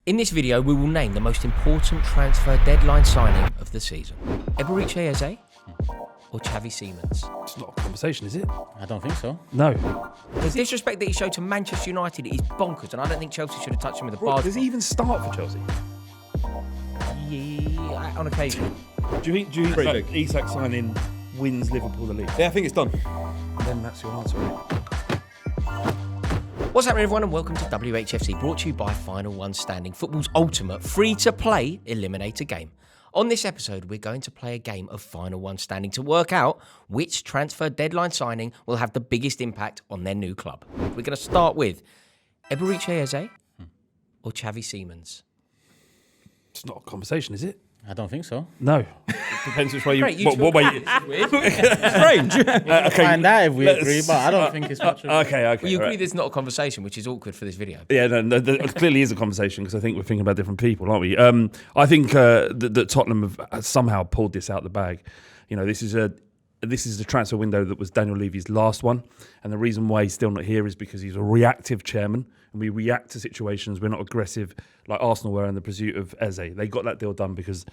In this video, we will name the most important transfer deadline signing of the season. Eberechi Eze or Xavi Simons? It's not a conversation, is it? I don't think so. No. The disrespect that he showed to Manchester United is bonkers, and I don't think Chelsea should have touched him with a barge. Does he even start for Chelsea? Yeah, on occasion. Do you think like, Isak signing wins Liverpool the league? Yeah, I think it's done. And then that's your answer, right? What's happening, everyone, and welcome to WHFC, brought to you by Final One Standing, football's ultimate free-to-play eliminator game. On this episode, we're going to play a game of Final One Standing to work out which transfer deadline signing will have the biggest impact on their new club. We're going to start with Eberechi Eze or Xavi Simons? It's not a conversation, is it? I don't think so. No. It depends which way you... Great, what way you... Strange. Okay, find out if we agree, but I don't think it's much of Okay. Well, you agree right. there's not a conversation, which is awkward for this video. Yeah, no, there clearly is a conversation because I think we're thinking about different people, aren't we? I think that Tottenham have somehow pulled this out the bag. You know, this is the transfer window that was Daniel Levy's last one, and the reason why he's still not here is because he's a reactive chairman, and we react to situations. We're not aggressive like Arsenal were in the pursuit of Eze. They got that deal done because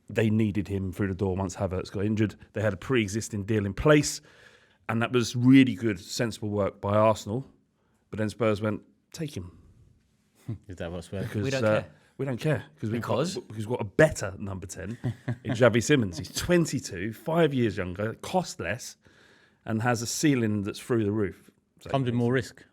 they needed him through the door once Havertz got injured. They had a pre-existing deal in place, and that was really good, sensible work by Arsenal. But then Spurs went, take him. Is that what's worth? We don't care. We don't care because we've got a better number 10 in Xavi Simons. He's 22, 5 years younger, costs less, and has a ceiling that's through the roof. So, Comes with more risk.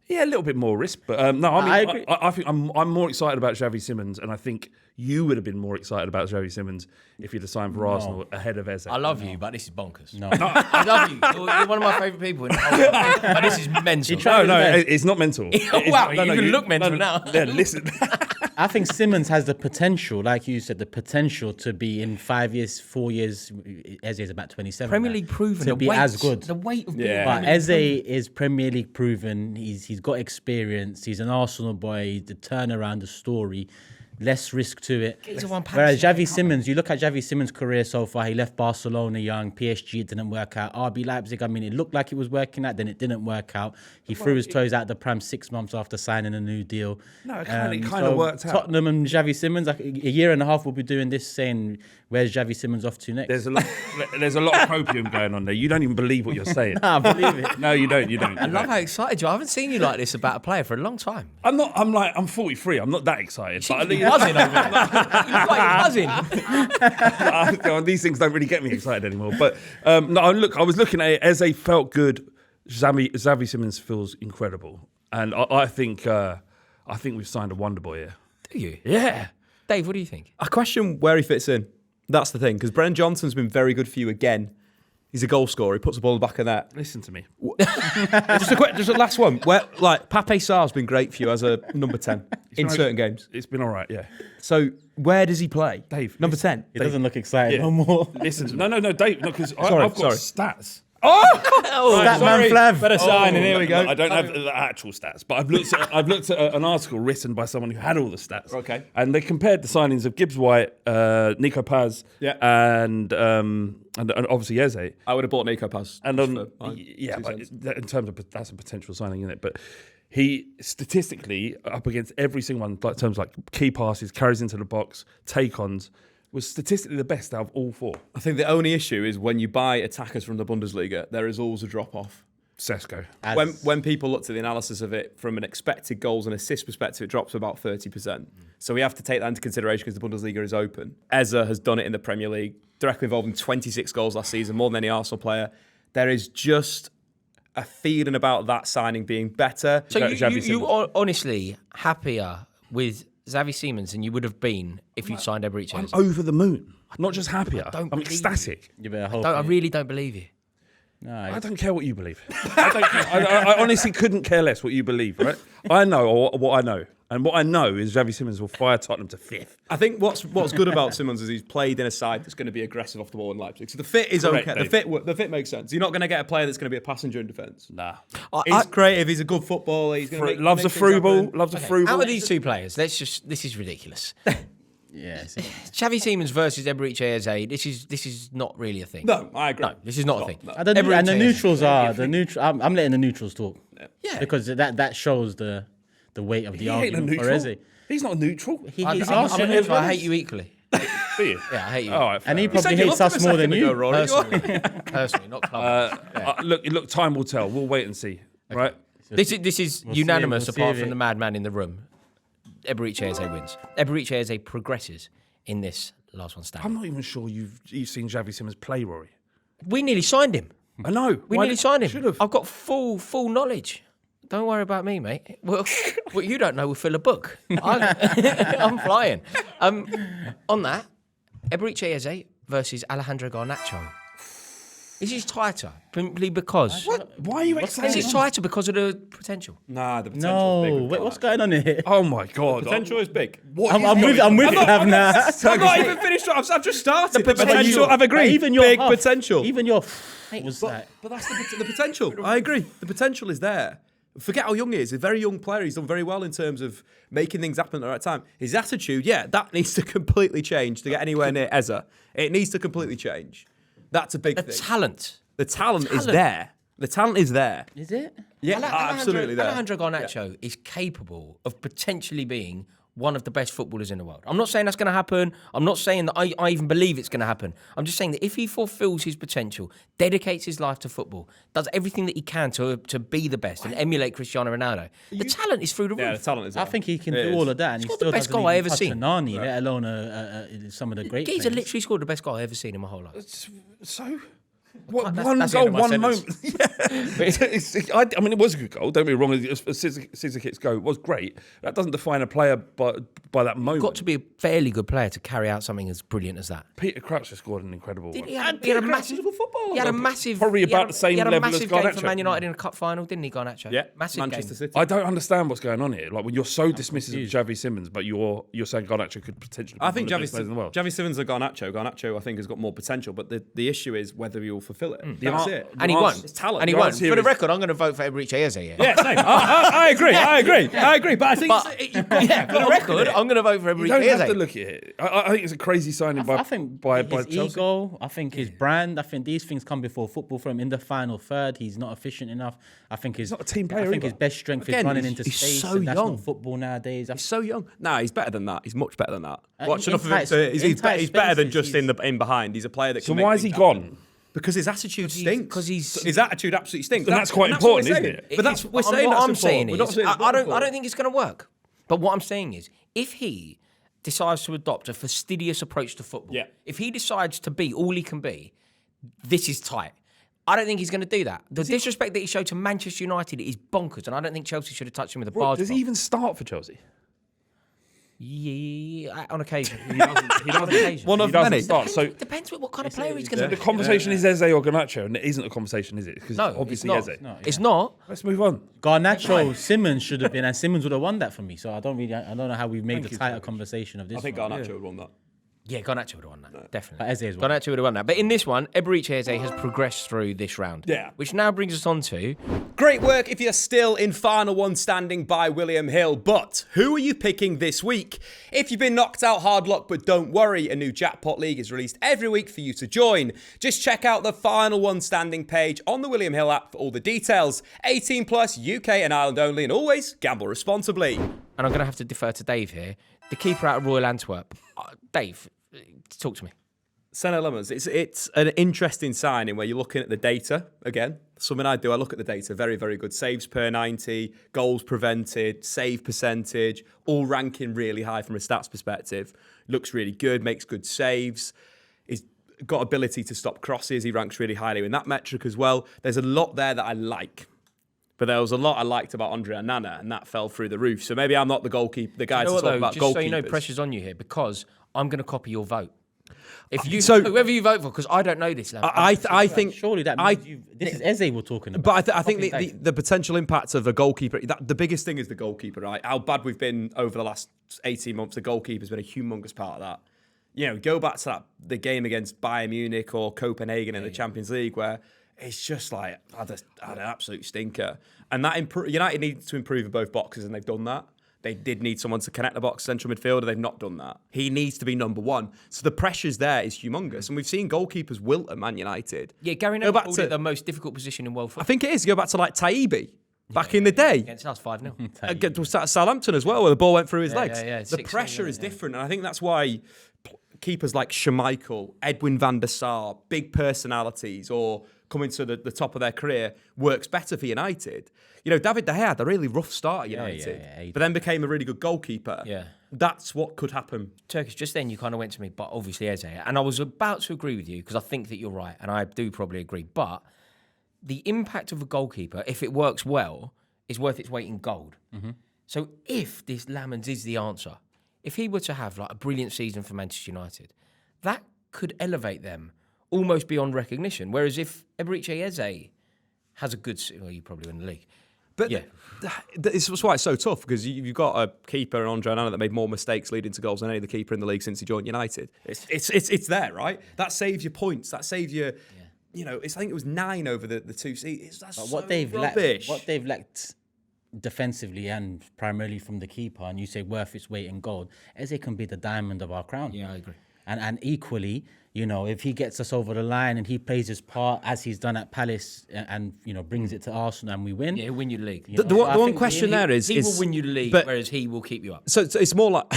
yeah, a little bit more risk, but no, I agree. I think I'm more excited about Xavi Simons, and I think you would have been more excited about Xavi Simons if you'd have signed for Arsenal ahead of Eze. I love you, but this is bonkers. No. I love you. You're one of my favourite people in the whole world. But this is mental. No, it's not mental. Wow, you even look mental now. Yeah, listen. I think Simmons has the potential, like you said, the potential to be in 5 years, 4 years. Eze is about 27. Premier now, League proven. to the be weight, as good. The weight of being Yeah. But Premier League Eze proven. is Premier League proven. He's got experience. He's an Arsenal boy. The turnaround, the story, less risk to it. He's a one Whereas pass. Xavi Simons, you look at Xavi Simons' career so far. He left Barcelona young. PSG, it didn't work out. RB Leipzig, I mean, it looked like it was working out, then it didn't work out. He threw his toes out the pram 6 months after signing a new deal. No, it kind of worked out. Tottenham and Xavi Simons, like a year and a half, we'll be doing this, saying, "Where's Xavi Simons off to next?" There's a lot of copium going on there. You don't even believe what you're saying. I believe it. No, you don't. I love how excited you are. I haven't seen you like this about a player for a long time. I'm not. I'm 43. I'm not that excited. But at You're least, buzzing over it. You look like you're buzzing. these things don't really get me excited anymore. But no, I was looking at it. Eze felt good. Xavi Simons feels incredible, and I think we've signed a wonder boy here. Do you? Yeah. Dave, what do you think? I question where he fits in. That's the thing, because Brennan Johnson's been very good for you again. He's a goal scorer. He puts the ball in the back of that. Listen to me. Just a last one. Where Pape Sarr's been great for you as a number 10 in certain games. It's been all right. Yeah. So where does he play? Dave, number listen. 10. It doesn't look exciting no more. Listen. No, Dave. No, because I've got stats. That man Flav. Better sign, and here we go. I don't have the actual stats, but I've looked at an article written by someone who had all the stats. Okay. And they compared the signings of Gibbs White, Nico Paz, Yeah. and obviously Eze. I would have bought Nico Paz. And for but cents. in terms of that's a potential signing, isn't it? But he statistically up against every single one, like in terms of like key passes, carries into the box, take-ons, was statistically the best out of all four. I think the only issue is when you buy attackers from the Bundesliga, there is always a drop-off. Sesko. When people looked at the analysis of it from an expected goals and assist perspective, it drops to about 30%. So we have to take that into consideration because the Bundesliga is open. Eze has done it in the Premier League, directly involved in 26 goals last season, more than any Arsenal player. There is just a feeling about that signing being better. So Xavi you are honestly happier with Xavi Simons than you would have been if you'd signed Eberechi I'm Eze? over the moon. Not just happier. don't I'm believe ecstatic. You better hope. I really don't believe you. No, I don't care what you believe. I honestly couldn't care less what you believe, right? I know what I know. And what I know is Xavi Simons will fire Tottenham to 5th. I think what's good about Simons is he's played in a side that's going to be aggressive off the ball in Leipzig. So the fit is Correct, okay. Dave. The fit makes sense. You're not going to get a player that's going to be a passenger in defence. Nah. He's creative. He's a good footballer. He's going to Loves a through ball. Loves a through Out ball. of these two players, this is ridiculous. Yeah. Xavi Simons versus Eberechi Eze. This is not really a thing. No, I agree. No, this is not a thing. No. And the Eberechi Eze. neutrals are the neutral. I'm letting the neutrals talk. Yeah. Because that shows the weight of the He ain't a argument for neutral. Eze. He's not a neutral. He's I'm Arsenal. neutral. I hate you equally. Do you? Yeah, I hate you. All right. And he fair probably hates us more than you. Personally, not club. Look, time will tell. We'll wait and see. Right? This is unanimous, we'll see apart if from it- the madman in the room. Eberechi Eze wins. Eberechi Eze progresses in this last one standing. I'm not even sure you've seen Xavi Simons play, Rory. We nearly signed him. I know. We nearly signed him. Should have. I've got full knowledge. Don't worry about me, mate. Well, what you don't know will fill a book. I'm flying. On that, Eberechi Eze versus Alejandro Garnacho. This is tighter, simply because. Why are you This excited? is tighter because of the potential. Nah, the potential's big. No, with wait, what's Garnacho. going on here? Oh my God. Potential is big. I'm with Flav now. I'm not even finished. I've just started. The potential- potential. I've agreed. Even your big huff, potential. Even your was that. But that's the potential. I agree. The potential is there. Forget how young he is. He's a very young player. He's done very well in terms of making things happen at the right time. His attitude, that needs to completely change to get anywhere near Eze. It needs to completely change. That's a big The thing. talent. The talent is there. The talent is there. Is it? Yeah, absolutely there. Alejandro Garnacho is capable of potentially being one of the best footballers in the world. I'm not saying that's going to happen. I'm not saying that I even believe it's going to happen. I'm just saying that if he fulfills his potential, dedicates his life to football, does everything that he can to be the best and emulate Cristiano Ronaldo, the talent is through the roof. Yeah, the talent is there. I think he can It do is. all of that, and he got still the best doesn't goal I even ever touch seen. a Nani, let alone some of the great He's players. literally scored the best goal I've ever seen in my whole life. So? What, That's- one that's the goal, end of my one sentence. moment. I mean, it was a good goal. Don't be wrong. Scissor kicks go. It was great. That doesn't define a player by that moment. Got to be a fairly good player to carry out something as brilliant as that. Peter Crouch has scored an incredible one. He had a massive footballer. He had a massive. Probably he had about a- the same he had a level as massive game for Garnacho. Man United in a cup final, didn't he, Garnacho? Yeah, massive Manchester game. City. I don't understand what's going on here. Like when you're so dismissive of Xavi Simons, but you're saying Garnacho could potentially be I think one of the best players in the world. Xavi Simons or Garnacho. Garnacho, I think, has got more potential, but the issue is whether he will fulfill it. The That's ar- it. And he won. It's talent. And he The won. answer For here the is- record, I'm going to vote for Eberechi Eze. Yeah, same. I agree. But I think Yeah, for the record, I'm going to vote for You don't Eberechi have to Eze. look at it. I think it's a crazy signing I think by his Chelsea. ego, I think his brand, I think these things come before football for him. In the final third, he's not efficient enough. I think he's not a team player I think either. his best strength Again, is running he's- into he's space. so And that's young. not football nowadays. He's so young. Nah, he's better than that. He's much better than that. Watch in enough of him. tight- He's in tight he's better than spaces, just in behind. He's a player that. So can make why is he things happen. gone? Because his attitude stinks. because he's- his attitude absolutely stinks. And that's quite what important, we're isn't saying. it? But that's we're What saying. I'm That's saying important. We're not is, saying it's I don't important. think it's going to work. But what I'm saying is, if he decides to adopt a fastidious approach to football, Yeah. if he decides to be all he can be, this is tight. I don't think he's going to do that. The disrespect that he showed to Manchester United is bonkers, and I don't think Chelsea should have touched him with a barge Does he pole. even start for Chelsea? Yeah, on occasion. He doesn't. One of He doesn't many. start. So Depends what kind of player he's going to the be. conversation is Eze or Garnacho, and it isn't a conversation, is it? Because No, obviously it's Eze. not. It's not. Let's move on. Garnacho, Simmons should have been, and Simmons would have won that for me. So I don't know how we made the you, tighter Xavi. conversation of this. I think one. Garnacho would won that. Yeah, Garnacho would have won that, definitely. But Eze as well. Garnacho would have won that. But in this one, Eberechi Eze has progressed through this round. Yeah. Which now brings us on to... Great work if you're still in final one standing by William Hill. But who are you picking this week? If you've been knocked out, hard luck, but don't worry. A new Jackpot League is released every week for you to join. Just check out the final one standing page on the William Hill app for all the details. 18 plus, UK and Ireland only, and always gamble responsibly. And I'm going to have to defer to Dave here. The keeper out of Royal Antwerp. Dave, talk to me. Senne Lammens, it's an interesting signing where you're looking at the data again. Something I do, I look at the data. Very, very good. Saves per 90, goals prevented, save percentage, all ranking really high from a stats perspective. Looks really good, makes good saves. He's got ability to stop crosses. He ranks really highly in that metric as well. There's a lot there that I like. But there was a lot I liked about Andre Onana, and that fell through the roof. So maybe I'm not the goalkeeper, the guy to talk about just goalkeepers. so you know, pressure's on you here, because I'm going to copy your vote. If you, So- whoever you vote for, because I don't know this. I think Surely that I- means this is Eze we're talking about. But I think Copy the potential impact of a goalkeeper, the biggest thing is the goalkeeper, right? How bad we've been over the last 18 months. The goalkeeper's been a humongous part of that. You know, go back to the game against Bayern Munich or Copenhagen in the Champions League where it's just like had an absolute stinker. And that United need to improve in both boxes, and they've done that. They did need someone to connect the box, central midfielder. They've not done that. He needs to be number one. So the pressures there is humongous. And we've seen goalkeepers wilt at Man United. Yeah, Gary Go Neville back called to- it the most difficult position in world I football. think it is. Go back to like Taibbi. back in the day. Against us, 5-0. Against Southampton as well, where the ball went through his legs. yeah, The 6-0, pressure is yeah. different, and I think that's why keepers like Schmeichel, Edwin van der Sar, big personalities, or coming to the top of their career, works better for United. You know, David De Gea had a really rough start at United, but then became a really good goalkeeper. Yeah. That's what could happen. Turkish, just then you kind of went to me, but obviously Eze. And I was about to agree with you because I think that you're right, and I do probably agree. But the impact of a goalkeeper, if it works well, is worth its weight in gold. Mm-hmm. So if this Lammens is the answer, if he were to have like a brilliant season for Manchester United, that could elevate them almost beyond recognition. Whereas if Eberechi Eze has a good, well, you probably win the league. But yeah, this is why it's so tough, because you've got a keeper, Andre Onana, that made more mistakes leading to goals than any other keeper in the league since he joined United. It's there, right? That saves you points. That saves you. You know, I think it was 9 over the 2 seasons. That's so rubbish. What they've lacked defensively and primarily from the keeper, and you say worth its weight in gold, Eze can be the diamond of our crown. Yeah, I agree. And equally, you know, if he gets us over the line and he plays his part as he's done at Palace and you know, brings it to Arsenal and we win. Yeah, he'll win you the league. The one question there is... He will win you the league, whereas he will keep you up. So it's more like...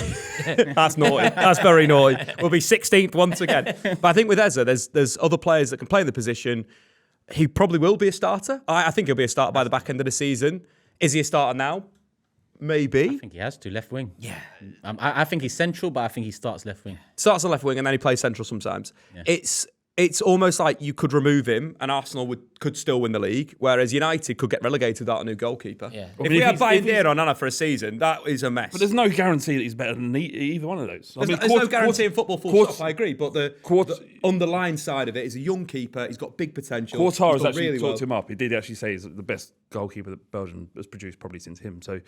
That's naughty. That's very naughty. We'll be 16th once again. But I think with Eze, there's other players that can play in the position. He probably will be a starter. I think he'll be a starter by the back end of the season. Is he a starter now? Maybe. I think he has to, left wing. Yeah. I think he's central, but I think he starts left wing. Starts on left wing and then he plays central sometimes. Yeah. It's almost like you could remove him and Arsenal could still win the league, whereas United could get relegated without a new goalkeeper. Yeah. If we had Bayern on Onana for a season, that is a mess. But there's no guarantee that he's better than either one of those. There's no guarantee in football, full stop, I agree. But the underlying side of it is a young keeper. He's got big potential. Quartar has actually talked him up. He did actually say he's the best goalkeeper that Belgium has produced probably since him. So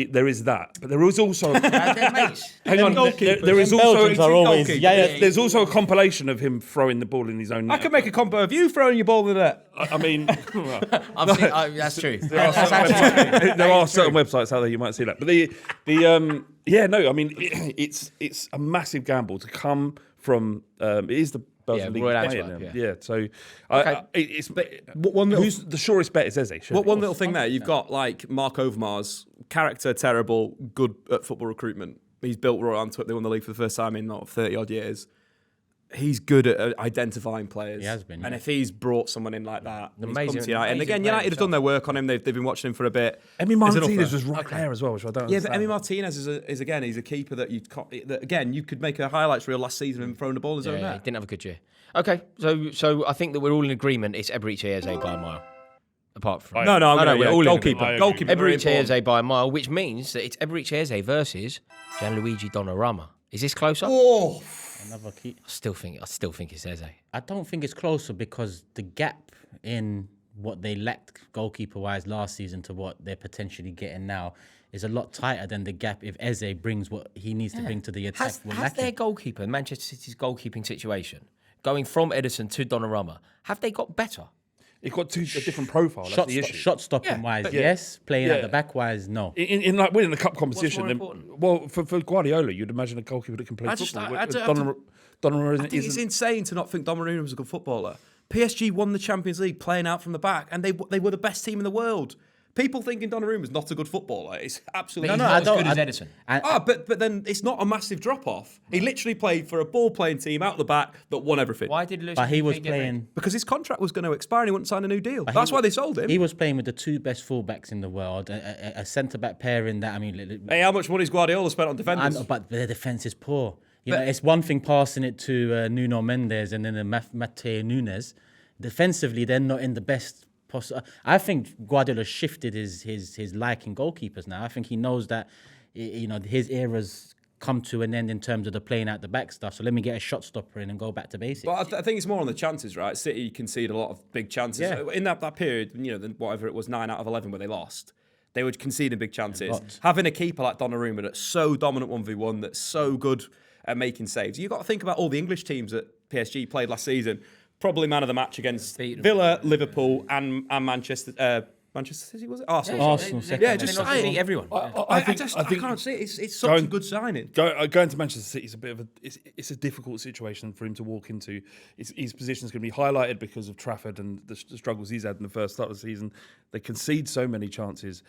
there is that. But there is also... Hang on. There is also... There's also a compilation of him throwing the ball in his own net. I could make a combo of you throwing your ball in the net. I mean... that's true. There are certain websites out there you might see that. But it's a massive gamble to come from... it is the Belgian league playing. Yeah, so who's the surest bet is Eze. One little thing there, you've got like Mark Overmars, character terrible, good at football recruitment. He's built Royal Antwerp. They won the league for the first time in 30 odd years. He's good at identifying players. He has been. And if he's brought someone in like that, amazing, and again, United have done their work on him. They've been watching him for a bit. Emi Martinez was right there as well, which I don't understand. Yeah, but Emi Martinez is again, he's a keeper that you could make a highlights reel last season and throwing the ball in his own net. He didn't have a good year. Okay, so I think that we're all in agreement. It's Eberechi Eze by a mile. Apart from we're all goalkeeper. Eberechi Eze by a mile, which means that it's Eberechi Eze versus Gianluigi Donnarumma. Is this closer? Oh. Another key. I still think it's Eze. I don't think it's closer because the gap in what they lacked goalkeeper-wise last season to what they're potentially getting now is a lot tighter than the gap if Eze brings what he needs to bring to the attack. Has their goalkeeper, Manchester City's goalkeeping situation, going from Ederson to Donnarumma, have they got better? It's got a different profile. That's the issue. Shot stopping wise, yes. Playing at the back wise, no. In like winning the cup competition, What's more important? well, for Guardiola, you'd imagine a goalkeeper that can play football. Donnarumma it's insane to not think Donnarumma was a good footballer. PSG won the Champions League playing out from the back, and they were the best team in the world. People thinking Donnarumma's not a good footballer is absolutely not as good as Ederson. But then it's not a massive drop off. He literally played for a ball playing team out the back that won everything. Why did Luis? But he was playing because his contract was going to expire and he wouldn't sign a new deal. That's why they sold him. He was playing with the two best fullbacks in the world, a centre back pairing that Hey, how much money's Guardiola spent on defenders? But their defence is poor. You know, it's one thing passing it to Nuno Mendes and then Mateo Nunes. Defensively, they're not in the best. I think Guardiola shifted his liking goalkeepers now. I think he knows that his era's come to an end in terms of the playing out the back stuff. So let me get a shot stopper in and go back to basics. But I think it's more on the chances, right? City conceded a lot of big chances. Yeah. In that period, whatever it was, 9 out of 11 where they lost, they were conceding big chances. Having a keeper like Donnarumma that's so dominant 1v1, that's so good at making saves. You've got to think about all the English teams that PSG played last season. Probably man of the match against Villa, Liverpool, and Manchester, Manchester City, was it? Arsenal. Arsenal second. Yeah, just sign it. everyone. I can't see it. It's such a good signing. Going to Manchester City is a bit of it's a difficult situation for him to walk into. His position is going to be highlighted because of Trafford and the struggles he's had in the first start of the season. They concede so many chances.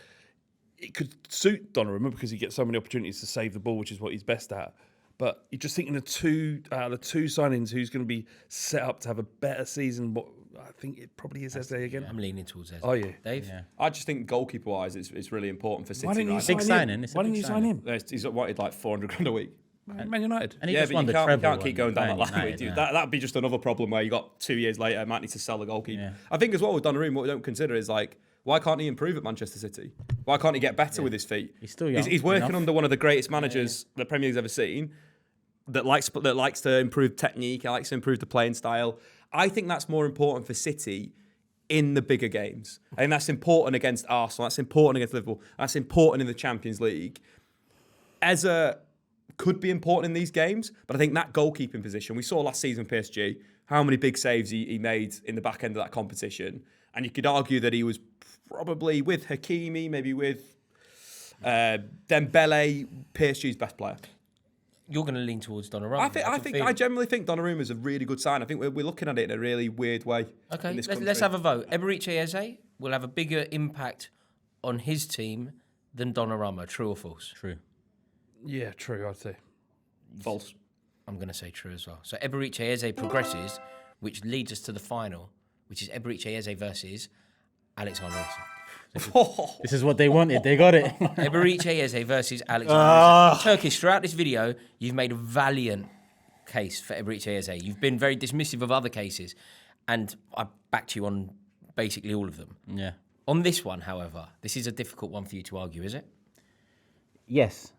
It could suit Donnarumma because he gets so many opportunities to save the ball, which is what he's best at. But you're just thinking the two signings, who's going to be set up to have a better season? What I think it probably is Eze again. I'm leaning towards Eze. Are you, Dave? Yeah. I just think goalkeeper-wise, it's really important for City. Why didn't you right sign Big him? signing, it's a Why didn't big you sign him? now. He's wanted like 400 grand a week. Man United. And he Yeah, just but won you the treble. can't keep going down that Man line. United, That'd be just another problem where you got 2 years later, might need to sell the goalkeeper. Yeah. I think as well with Donnarumma, what we don't consider is like, why can't he improve at Manchester City? Why can't he get better with his feet? He's still young He's working enough. under one of the greatest managers the Premier League's ever seen. That likes to improve technique, likes to improve the playing style. I think that's more important for City in the bigger games. I think that's important against Arsenal. That's important against Liverpool. That's important in the Champions League. Eze could be important in these games, but I think that goalkeeping position, we saw last season with PSG, how many big saves he made in the back end of that competition. And you could argue that he was probably with Hakimi, maybe with Dembele, PSG's best player. You're going to lean towards Donnarumma. I generally think Donnarumma is a really good sign. I think we're looking at it in a really weird way. Okay, in this let's have a vote. Eberechi Eze will have a bigger impact on his team than Donnarumma. True or false? True. Yeah, true. I'd say false. I'm going to say true as well. So Eberechi Eze progresses, which leads us to the final, which is Eberechi Eze versus Alexander Isak. This is what they wanted. They got it. Eberechi Eze versus Alexander Isak. Turkish, throughout this video, you've made a valiant case for Eberechi Eze. You've been very dismissive of other cases, and I backed you on basically all of them. Yeah. On this one, however, this is a difficult one for you to argue, is it? Yes.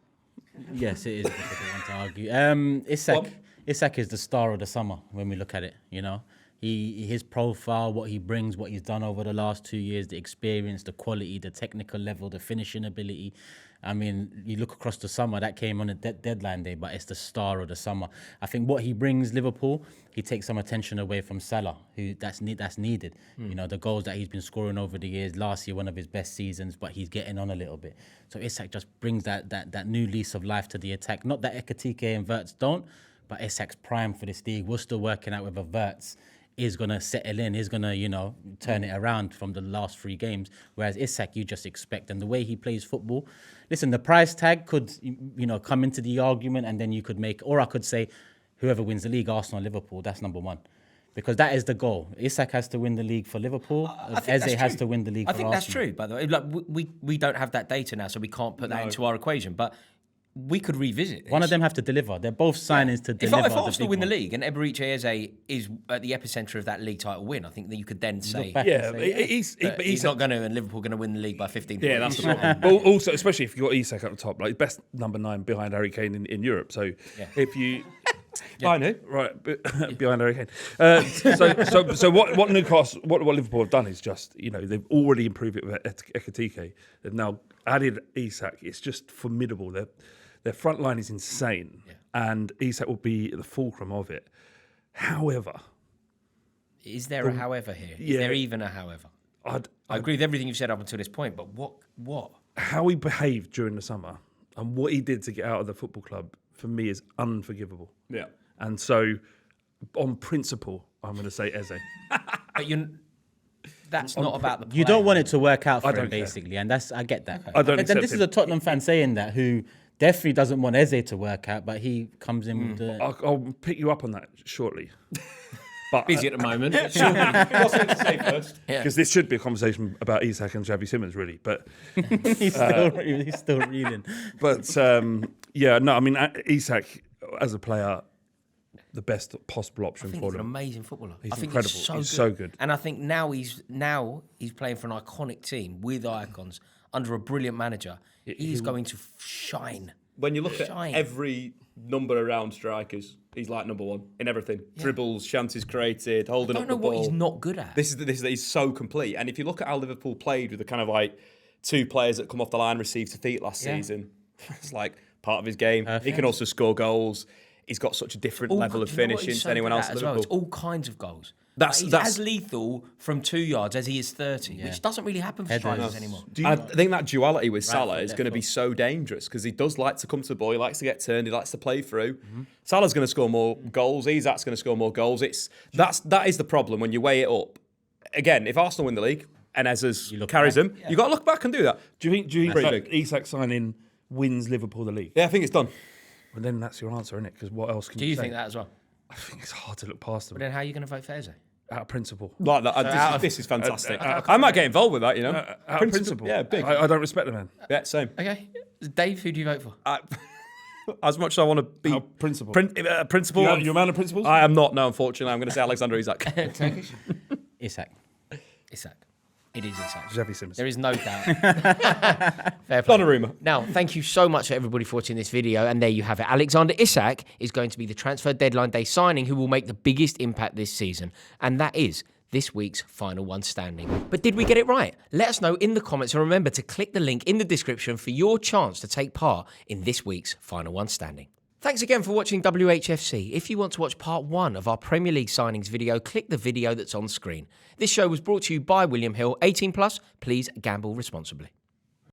Yes, it is a difficult one to argue. Isak is the star of the summer when we look at it, you know. His profile, what he brings, what he's done over the last 2 years, the experience, the quality, the technical level, the finishing ability. I mean, you look across the summer, that came on a deadline day, but it's the star of the summer. I think what he brings Liverpool, he takes some attention away from Salah, who that's needed. You know, the goals that he's been scoring over the years. Last year, one of his best seasons, but he's getting on a little bit. So Isak just brings that new lease of life to the attack. Not that Ekitike and Wirtz don't, but Isak's prime for this league. We're still working out with a Wirtz is going to settle in, is going to, you know, turn it around from the last 3 games. Whereas Isak, you just expect. And the way he plays football, listen, the price tag could, you know, come into the argument, and then you could make, or I could say, whoever wins the league, Arsenal or Liverpool, that's number 1. Because that is the goal. Isak has to win the league for Liverpool. Eze has to win the league for Arsenal. I think that's true, by the way. Like, we don't have that data now, so we can't put that into our equation. But we could revisit this. One of them have to deliver. They're both signings to deliver. If Arsenal win the league and Eberechi Eze is at the epicenter of that league title win, I think that you could then say, he's not going to, and Liverpool going to win the league by 15 points. Yeah, that's the problem. Also, especially if you've got Isak at the top, like best number 9 behind Harry Kane in Europe. So if you... I know. Right, behind Harry Kane. So what Newcastle, what Liverpool have done is just, you know, they've already improved it with Ekitike. They've now added Isak. It's just formidable. Their front line is insane, and Isak will be the fulcrum of it. However, is there a however here? Is there even a however? I agree with everything you've said up until this point, but what? How he behaved during the summer and what he did to get out of the football club, for me, is unforgivable. Yeah. And so, on principle, I'm going to say Eze. But that's not about the player. You don't want it to work out for him, don't care. basically, and I get that. I don't But then accept this is him. a Tottenham fan saying that, who definitely doesn't want Eze to work out, but he comes in with the... I'll pick you up on that shortly. But busy at the moment. What's it to say first? because this should be a conversation about Isak and Xavi Simons, really. But he's still reeling. But I mean, Isak as a player, the best possible option I think for he's an him. amazing footballer. He's I think incredible. He's so good. And I think now he's playing for an iconic team with icons under a brilliant manager. He's going to shine. When you look at every number around strikers, he's like number 1 in everything. Dribbles, chances created, holding up the ball. I don't know what he's not good at. He's so complete. And if you look at how Liverpool played with the kind of like 2 players that come off the line, received defeat last season, it's like part of his game. He can also score goals. he's got such a different All level of you know what finishing he's to so anyone good else at at as well? Liverpool. It's all kinds of goals. That's- He's that's- as lethal from 2 yards as he is 30, which doesn't really happen for strikers anymore. I think that duality with Salah foot, is left going to be foot. so dangerous because he does like to come to the ball. He likes to get turned. He likes to play through. Salah's going to score more goals. Isak's going to score more goals. That is the problem when you weigh it up. Again, if Arsenal win the league and Eze's carries back, him, you got to look back and do that. Do you think Pretty that Isak signing wins Liverpool the league? Yeah, I think it's done. Well, then that's your answer, isn't it? Because what else can Do you you say? think that as well? I think it's hard to look past them But then how are you going to vote for Eze? out of principle. Like that. This is fantastic. I might get involved with that, you know. Out of principle. Yeah, big. I don't respect the man. Yeah, same. Okay. Dave, who do you vote for? As much as I want to be Out of principle. principle, You're a man of principles? I am not. No, unfortunately, I'm going to say Alexander Isak. Isak. Isak. It is Isak. Xavi Simons. There is no doubt. Fair play. Donnarumma. Now, thank you so much to everybody for watching this video. And there you have it. Alexander Isak is going to be the transfer deadline day signing who will make the biggest impact this season. And that is this week's final one standing. But did we get it right? Let us know in the comments and remember to click the link in the description for your chance to take part in this week's final one standing. Thanks again for watching WHFC. If you want to watch part 1 of our Premier League signings video, click the video that's on screen. This show was brought to you by William Hill. 18+, please gamble responsibly.